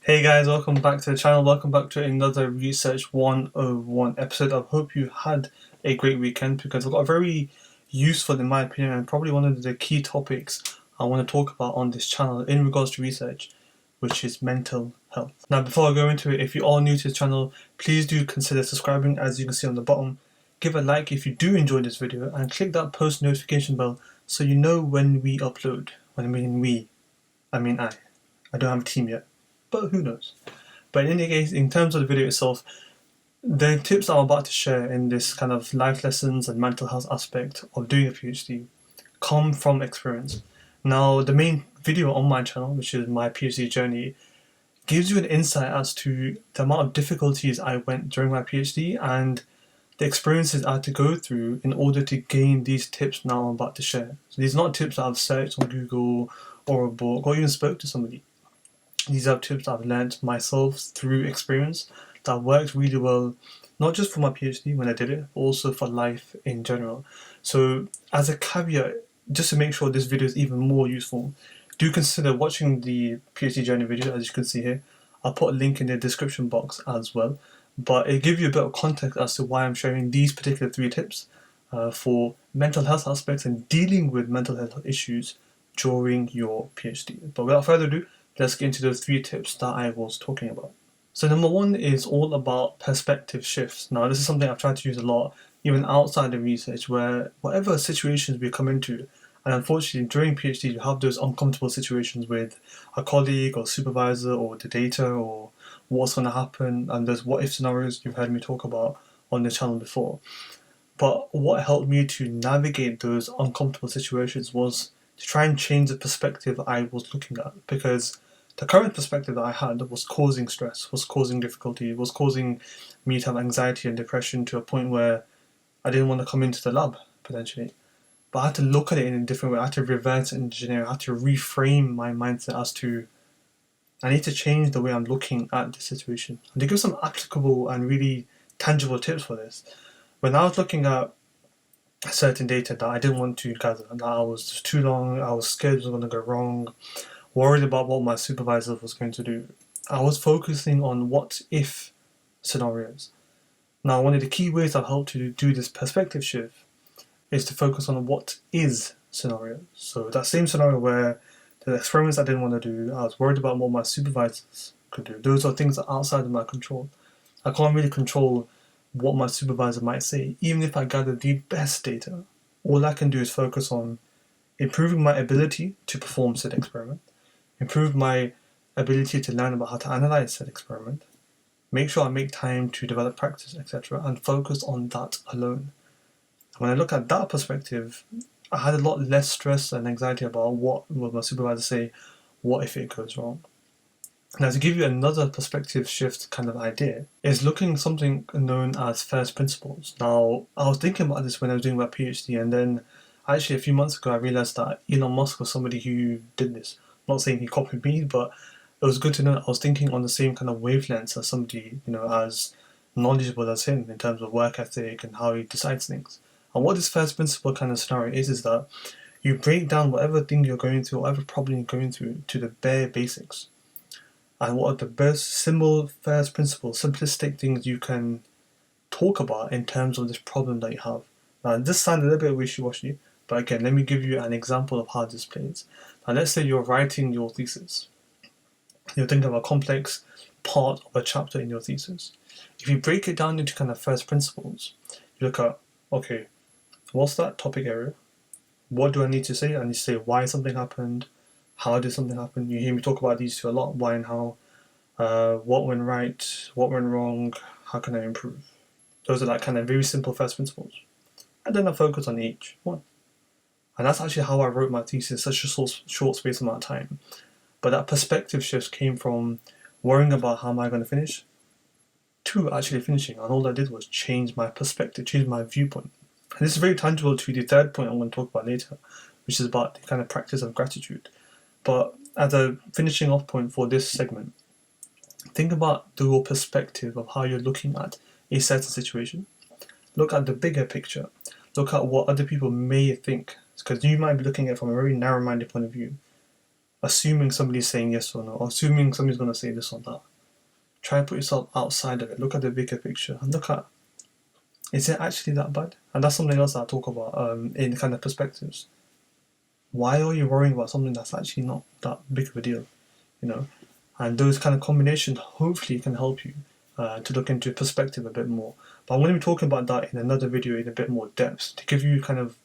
Hey guys, welcome back to the channel. Welcome back to another Research 101 episode. I hope you had a great weekend because I've got a very useful, in my opinion, and probably one of the key topics I want to talk about on this channel in regards to research, which is mental health. Now, before I go into it, if you are new to the channel, please do consider subscribing as you can see on the bottom. Give a like if you do enjoy this video and click that post notification bell so you know when we upload. When I mean we, I mean I. I don't have a team yet, but who knows. But in any case, in terms of the video itself, the tips I'm about to share in this kind of life lessons and mental health aspect of doing a PhD come from experience. Now, the main video on my channel, which is my PhD journey, gives you an insight as to the amount of difficulties I went during my PhD and the experiences I had to go through in order to gain these tips now I'm about to share. So these are not tips that I've searched on Google or a book or even spoke to somebody. These are tips I've learned myself through experience that worked really well, not just for my PhD when I did it, but also for life in general. So, as a caveat, just to make sure this video is even more useful, do consider watching the PhD journey video, as you can see here. I'll put a link in the description box as well. But it'll give you a bit of context as to why I'm sharing these particular 3 tips for mental health aspects and dealing with mental health issues during your PhD. But without further ado, let's get into those 3 tips that I was talking about. So number 1 is all about perspective shifts. Now this is something I've tried to use a lot, even outside of research, where whatever situations we come into, and unfortunately during PhD you have those uncomfortable situations with a colleague or supervisor or the data or what's going to happen, and there's what if scenarios you've heard me talk about on the channel before. But what helped me to navigate those uncomfortable situations was to try and change the perspective I was looking at, because the current perspective that I had was causing stress, was causing difficulty, was causing me to have anxiety and depression to a point where I didn't want to come into the lab potentially. But I had to look at it in a different way. I had to reverse engineer, I had to reframe my mindset as to I need to change the way I'm looking at the situation. And to give some applicable and really tangible tips for this, when I was looking at certain data that I didn't want to gather, that I was just too long, I was scared it was going to go wrong, worried about what my supervisor was going to do, I was focusing on what if scenarios. Now, one of the key ways I've helped to do this perspective shift is to focus on what is scenarios. So that same scenario where the experiments I didn't want to do, I was worried about what my supervisors could do. Those are things that are outside of my control. I can't really control what my supervisor might say, even if I gather the best data. All I can do is focus on improving my ability to perform said experiment, improve my ability to learn about how to analyze said experiment, make sure I make time to develop practice, etc., and focus on that alone. When I look at that perspective, I had a lot less stress and anxiety about what will my supervisor say, what if it goes wrong. Now, to give you another perspective shift kind of idea, is looking at something known as first principles. Now, I was thinking about this when I was doing my PhD, and then actually a few months ago I realized that Elon Musk was somebody who did this. I'm not saying he copied me, but it was good to know I was thinking on the same kind of wavelengths as somebody, as knowledgeable as him in terms of work ethic and how he decides things. And what this first principle kind of scenario is that you break down whatever thing you're going through, whatever problem you're going through, to the bare basics. And what are the best simple first principle, simplistic things you can talk about in terms of this problem that you have. Now, this sounds a little bit wishy-washy, but again, let me give you an example of how this plays. Now, let's say you're writing your thesis. You're thinking of a complex part of a chapter in your thesis. If you break it down into kind of first principles, you look at, okay, what's that topic area? What do I need to say? I need to say why something happened, how did something happen? You hear me talk about these two a lot, why and how, what went right, what went wrong, how can I improve? Those are like kind of very simple first principles. And then I focus on each one. And that's actually how I wrote my thesis in such a short space amount of time. But that perspective shift came from worrying about how am I going to finish to actually finishing. And all I did was change my perspective, change my viewpoint. And this is very tangible to the third point I'm going to talk about later, which is about the kind of practice of gratitude. But as a finishing off point for this segment, think about your perspective of how you're looking at a certain situation. Look at the bigger picture. Look at what other people may think, because you might be looking at it from a very narrow-minded point of view. assuming somebody's saying yes or no, or assuming somebody's going to say this or that. Try and put yourself outside of it. Look at the bigger picture and look at, is it actually that bad? And that's something else that I talk about in kind of perspectives. Why are you worrying about something that's actually not that big of a deal? You know, and those kind of combinations hopefully can help you to look into perspective a bit more. But I'm going to be talking about that in another video in a bit more depth to give you kind of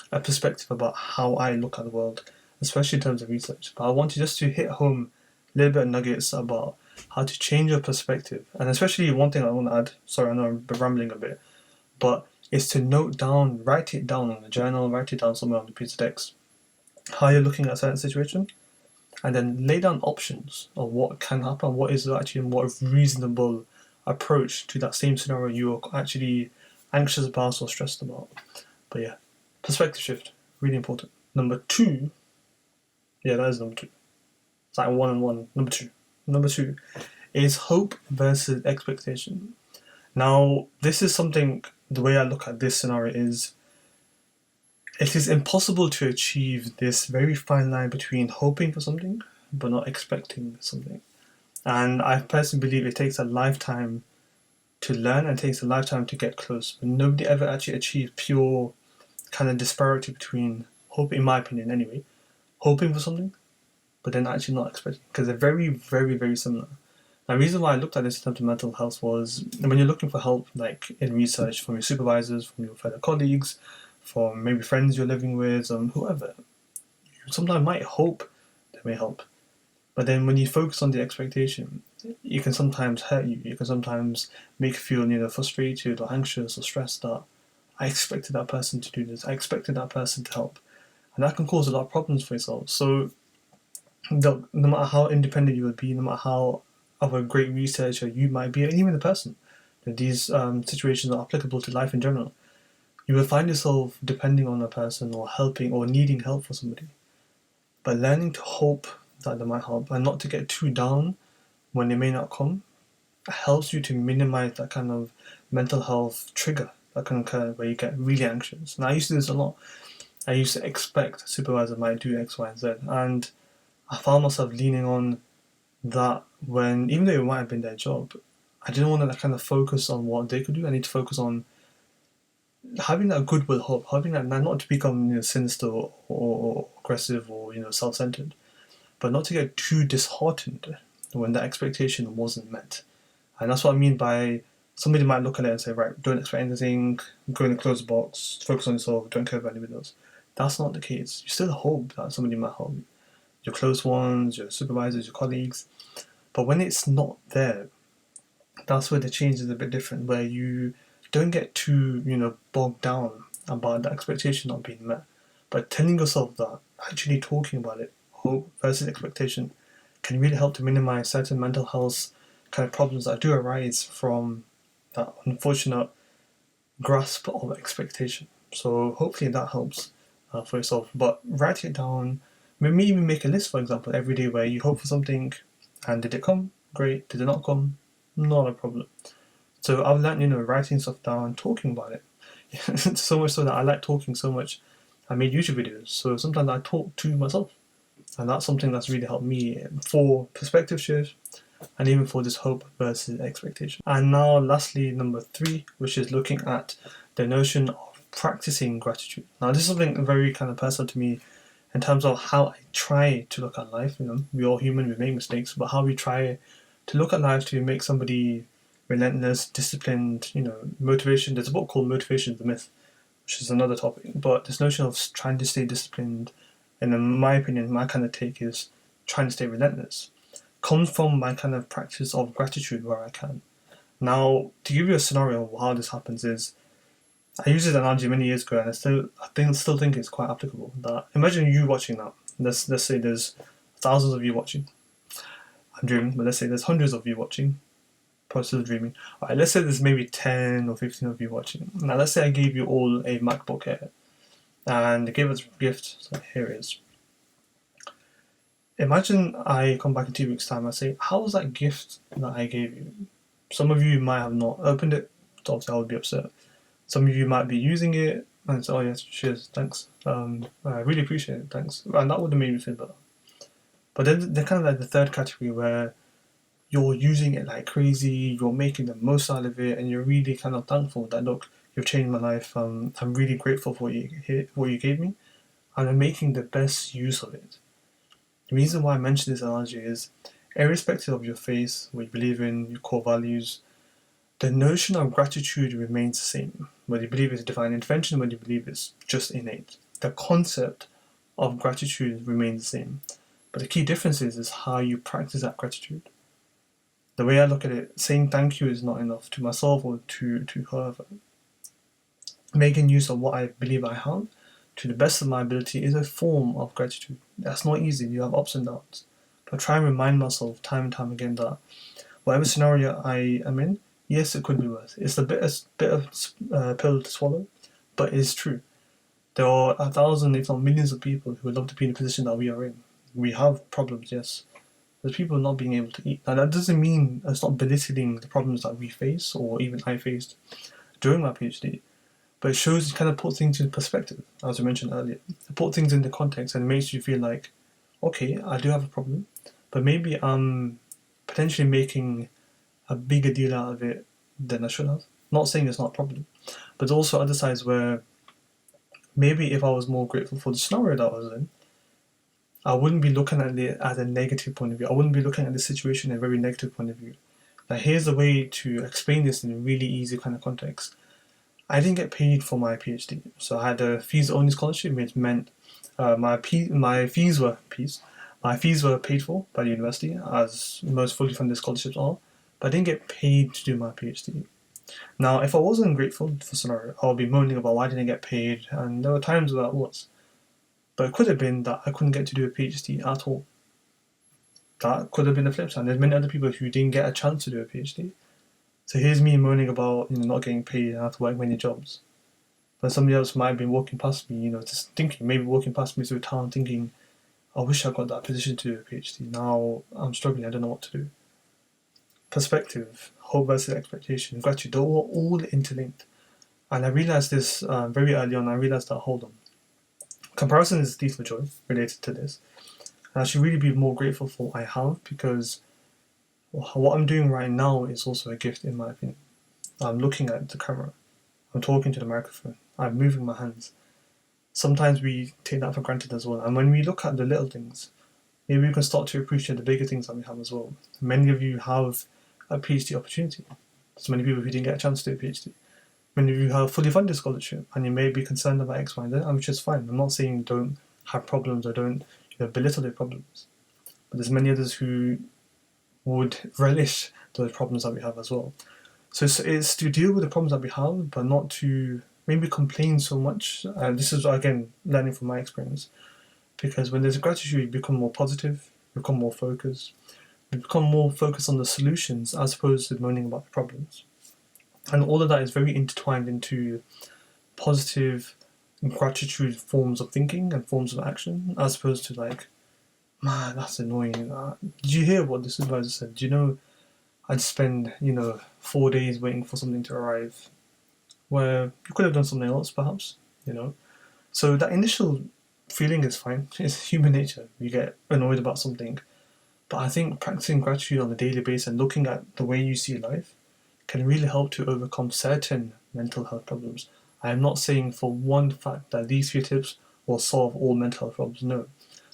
a perspective about how I look at the world, especially in terms of research. But I want you just to hit home a little bit of nuggets about how to change your perspective. And especially one thing I want to add, sorry, I know I'm rambling a bit, but is to note down, write it down on a journal, write it down somewhere on the piece of text, how you're looking at a certain situation, and then lay down options of what can happen, what is actually a more reasonable approach to that same scenario you're actually anxious about or stressed about. But yeah, perspective shift, really important. Number two, yeah, that is number two. It's like one and one. Number two. Number two is hope versus expectation. Now, this is something, the way I look at this scenario is, it is impossible to achieve this very fine line between hoping for something but not expecting something. And I personally believe it takes a lifetime to learn and it takes a lifetime to get close. But nobody ever actually achieved pure kind of disparity between hope, in my opinion anyway, hoping for something but then actually not expecting, because they're very, very, very similar. The reason why I looked at this in terms of mental health was when you're looking for help, like in research from your supervisors, from your fellow colleagues, from maybe friends you're living with, whoever, you sometimes might hope they may help. But then when you focus on the expectation, it can sometimes hurt you. It can sometimes make you feel, frustrated or anxious or stressed that I expected that person to do this. I expected that person to help. And that can cause a lot of problems for yourself. So no matter how independent you would be, no matter how of a great researcher you might be, and even the person, these situations are applicable to life in general. You will find yourself depending on a person or helping or needing help for somebody. But learning to hope that they might help and not to get too down when they may not come helps you to minimize that kind of mental health trigger that can occur where you get really anxious. And I used to do this a lot. I used to expect a supervisor might do X, Y, and Z. And I found myself leaning on that when, even though it might have been their job, I didn't want to kind of focus on what they could do. I need to focus on having that goodwill hope, having that not to become sinister or aggressive or self-centered, but not to get too disheartened when that expectation wasn't met. And that's what I mean by somebody might look at it and say, right, don't expect anything, go in a closed box, focus on yourself, don't care about anybody else. That's not the case. You still hope that somebody might help you, your close ones, your supervisors, your colleagues. But when it's not there, that's where the change is a bit different, where you don't get too, bogged down about the expectation not being met. But telling yourself that, actually talking about it, hope versus expectation, can really help to minimize certain mental health kind of problems that do arise from that unfortunate grasp of expectation. So hopefully that helps for yourself. But write it down. Maybe even make a list, for example, every day where you hope for something, and did it come? Great. Did it not come? Not a problem. So I've learned, writing stuff down, talking about it. So much so that I like talking so much. I made YouTube videos, so sometimes I talk to myself, and that's something that's really helped me for perspective shift and even for this hope versus expectation. And now, lastly, number 3, which is looking at the notion of practicing gratitude. Now, this is something very kind of personal to me in terms of how I try to look at life. We're all human, we make mistakes, but how we try to look at life to make somebody relentless, disciplined, motivation. There's a book called Motivation is the Myth, which is another topic. But this notion of trying to stay disciplined, and in my opinion, my kind of take is trying to stay relentless, comes from my kind of practice of gratitude where I can. Now, to give you a scenario of how this happens is, I used this analogy many years ago, and I still think it's quite applicable. That imagine you watching that. Let's say there's thousands of you watching. I'm dreaming, but let's say there's hundreds of you watching. Probably still dreaming. Alright, let's say there's maybe 10 or 15 of you watching. Now, let's say I gave you all a MacBook Air, and I gave us a gift. So here it is. Imagine I come back in 2 weeks' time. I say, how was that gift that I gave you? Some of you might have not opened it, so obviously I would be upset. Some of you might be using it and say, oh yes, cheers, thanks. I really appreciate it, thanks. And that would have made me feel better. But then they're kind of like the third category where you're using it like crazy, you're making the most out of it, and you're really kind of thankful that, look, you've changed my life. I'm really grateful for what you gave me, and I'm making the best use of it. The reason why I mention this analogy is, irrespective of your faith, what you believe in, your core values, the notion of gratitude remains the same. Whether you believe it's divine intervention, whether you believe it's just innate, the concept of gratitude remains the same. But the key difference is how you practice that gratitude. The way I look at it, saying thank you is not enough to myself or to whoever. Making use of what I believe I have to the best of my ability is a form of gratitude. That's not easy, you have ups and downs. But try and remind myself time and time again that whatever scenario I am in, yes, it could be worse. It's a bitter pill to swallow, but it's true. There are 1,000, if not millions of people who would love to be in the position that we are in. We have problems, yes. There's people not being able to eat. Now that doesn't mean it's not belittling the problems that we face, or even I faced during my PhD. But it shows, you kind of put things in perspective, as I mentioned earlier. It put things into context and it makes you feel like, okay, I do have a problem, but maybe I'm potentially making a bigger deal out of it than I should have. Not saying it's not a problem, but there's also other sides where maybe if I was more grateful for the scenario that I was in, I wouldn't be looking at it as a negative point of view. I wouldn't be looking at the situation in a very negative point of view. Now, here's a way to explain this in a really easy kind of context. I didn't get paid for my PhD, so I had a fees-only scholarship, which meant my fees were paid for by the university, as most fully funded scholarships are, but I didn't get paid to do my PhD. Now, if I wasn't grateful for scenario, I would be moaning about why I didn't get paid, and there were times where I was. But it could have been that I couldn't get to do a PhD at all. That could have been the flip side. There's many other people who didn't get a chance to do a PhD. So here's me moaning about not getting paid and have to work many jobs. But somebody else might have been walking past me, just thinking, maybe walking past me through town thinking, I wish I got that position to do a PhD. Now I'm struggling, I don't know what to do. Perspective, hope versus expectation, gratitude, they're all interlinked. And I realised this very early on. I realised that, hold on, comparison is a thief of joy related to this. And I should really be more grateful for what I have, because what I'm doing right now is also a gift, in my opinion. I'm looking at the camera, I'm talking to the microphone, I'm moving my hands. Sometimes we take that for granted as well. And when we look at the little things, maybe we can start to appreciate the bigger things that we have as well. Many of you have a PhD opportunity. There's many people who didn't get a chance to do a PhD. Many of you have fully funded scholarship, and you may be concerned about X, Y, and Z, and which is fine. I'm not saying don't have problems or don't belittle their problems. But there's many others who would relish those problems that we have as well. So it's to deal with the problems that we have, but not to maybe complain so much. This is, again, learning from my experience. Because when there's gratitude, you become more positive, you become more focused. You become more focused on the solutions as opposed to moaning about the problems. And all of that is very intertwined into positive gratitude forms of thinking and forms of action, as opposed to like, man, that's annoying. Did you hear what the supervisor said? Do you know, I'd spend 4 days waiting for something to arrive, where you could have done something else, perhaps. So that initial feeling is fine. It's human nature. You get annoyed about something, but I think practicing gratitude on a daily basis and looking at the way you see life can really help to overcome certain mental health problems. I am not saying for one fact that these few tips will solve all mental health problems. No.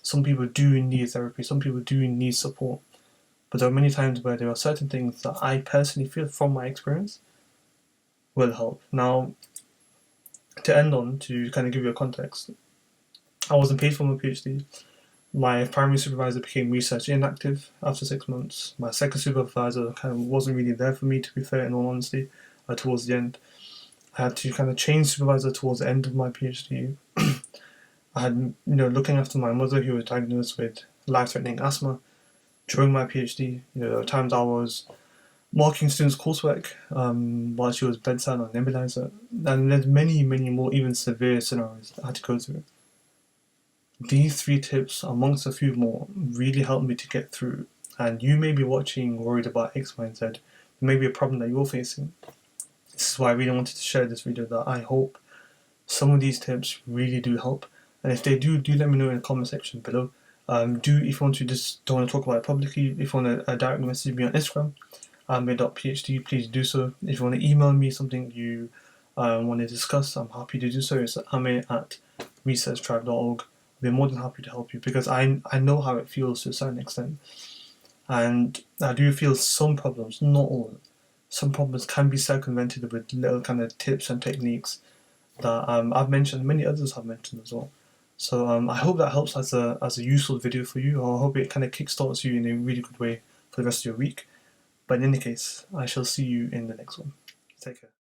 Some people do need therapy, some people do need support. But there are many times where there are certain things that I personally feel, from my experience, will help. Now, to end on, to kind of give you a context, I wasn't paid for my PhD. My primary supervisor became research inactive after 6 months. My second supervisor kind of wasn't really there for me, to be fair, in all honesty, towards the end. I had to kind of change supervisor towards the end of my PhD. I had, looking after my mother, who was diagnosed with life-threatening asthma during my PhD. There were times I was marking students' coursework while she was bedside on nebulizer. And there's many, many more, even severe scenarios that I had to go through. These 3 tips, amongst a few more, really helped me to get through. And you may be watching worried about X, Y, and Z. There may be a problem that you're facing. This is why I really wanted to share this video, that I hope some of these tips really do help. And if they do let me know in the comment section below. If you want to just don't want to talk about it publicly, if you want to direct message me on Instagram, Aamir.phd, please do so. If you want to email me something you want to discuss, I'm happy to do so. It's Aamir at researchtribe.org. I'll be more than happy to help you because I know how it feels to a certain extent. And I do feel some problems, not all, some problems can be circumvented with little kind of tips and techniques that I've mentioned, many others have mentioned as well. So I hope that helps as a useful video for you, or I hope it kind of kickstarts you in a really good way for the rest of your week. But in any case, I shall see you in the next one. Take care.